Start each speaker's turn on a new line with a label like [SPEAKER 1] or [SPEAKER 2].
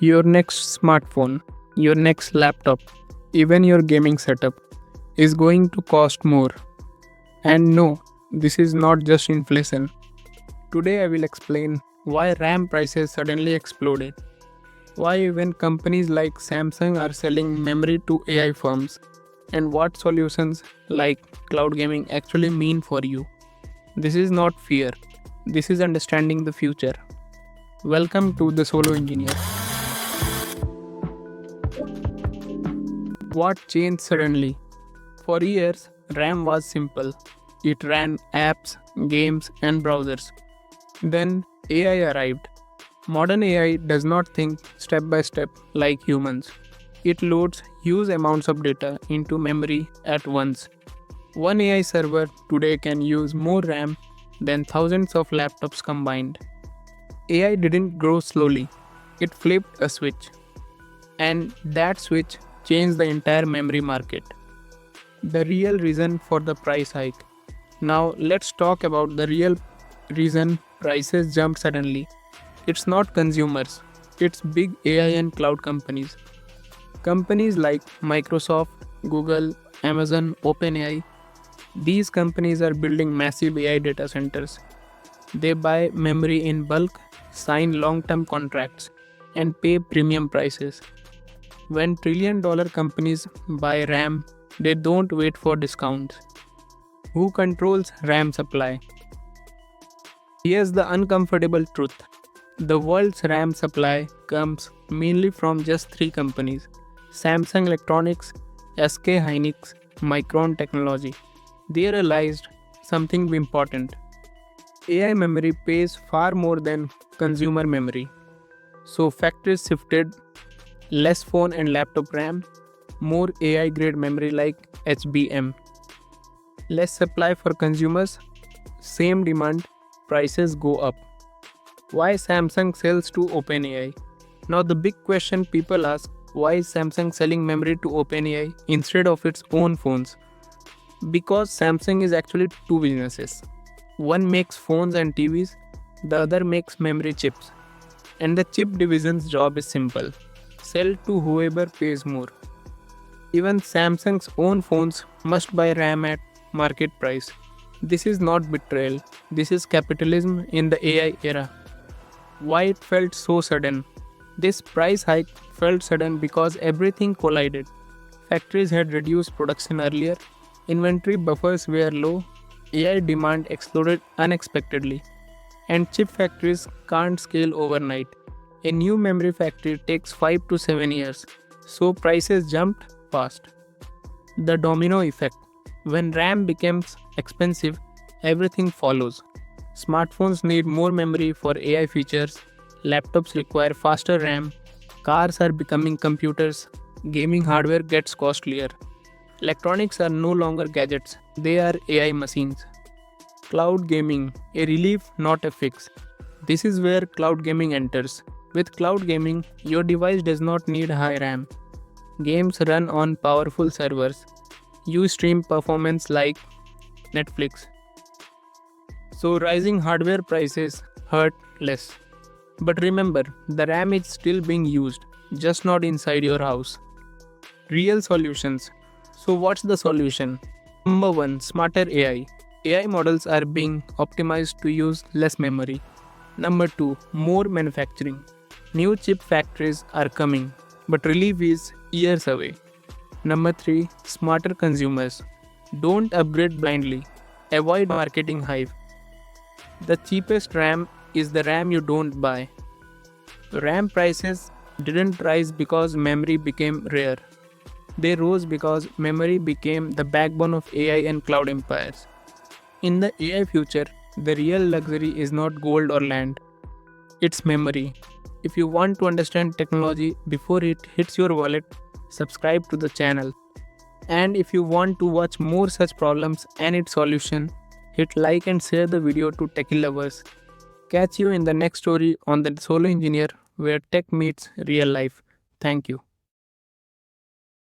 [SPEAKER 1] Your next smartphone, your next laptop, even your gaming setup is going to cost more. And no, this is not just inflation. Today I will explain why RAM prices suddenly exploded, why even companies like Samsung are selling memory to AI firms, and what solutions like cloud gaming actually mean for you. This is not fear, this is understanding the future. Welcome to the Solo Engineer. What changed suddenly? For years, RAM was simple. It ran apps, games, and browsers. Then AI arrived. Modern AI does not think step by step like humans. It loads huge amounts of data into memory at once. One AI server today can use more RAM than thousands of laptops combined. AI didn't grow slowly, it flipped a switch. And that switch changed the entire memory market. The real reason for the price hike. Now let's talk about the real reason prices jumped suddenly. It's not consumers, it's big AI and cloud companies. Companies like Microsoft, Google, Amazon, OpenAI, these companies are building massive AI data centers. They buy memory in bulk, sign long term contracts, and pay premium prices. When trillion-dollar companies buy RAM, they don't wait for discounts. Who controls RAM supply? Here's the uncomfortable truth. The world's RAM supply comes mainly from just three companies: Samsung Electronics, SK Hynix, Micron Technology. They realized something important. AI memory pays far more than consumer memory. So factories shifted less phone and laptop RAM, more AI grade memory like HBM. Less supply for consumers, same demand, prices go up. Why Samsung sells to OpenAI? Now the big question people ask, why is Samsung selling memory to OpenAI instead of its own phones? Because Samsung is actually two businesses. One makes phones and TVs, the other makes memory chips. And the chip division's job is simple: sell to whoever pays more. Even Samsung's own phones must buy RAM at market price. This is not betrayal, this is capitalism in the AI era. Why it felt so sudden? This price hike felt sudden because everything collided. Factories had reduced production earlier, inventory buffers were low, AI demand exploded unexpectedly, and chip factories can't scale overnight. A new memory factory takes 5 to 7 years, so prices jumped fast. The domino effect. When RAM becomes expensive, everything follows. Smartphones need more memory for AI features, laptops require faster RAM, cars are becoming computers, gaming hardware gets costlier. Electronics are no longer gadgets, they are AI machines. Cloud gaming, a relief, not a fix. This is where cloud gaming enters. With cloud gaming, your device does not need high RAM. Games run on powerful servers. You stream performance like Netflix. So rising hardware prices hurt less. But remember, the RAM is still being used, just not inside your house. Real solutions. So what's the solution? Number 1, smarter AI. AI models are being optimized to use less memory. Number 2, more manufacturing. New chip factories are coming, but relief is years away. Number 3, smarter consumers. Don't upgrade blindly. Avoid marketing hype. The cheapest RAM is the RAM you don't buy. RAM prices didn't rise because memory became rare. They rose because memory became the backbone of AI and cloud empires. In the AI future, the real luxury is not gold or land, it's memory. If you want to understand technology before it hits your wallet, subscribe to the channel. And if you want to watch more such problems and its solution, hit like and share the video to techie lovers. Catch you in the next story on the Solo Engineer where tech meets real life. Thank you.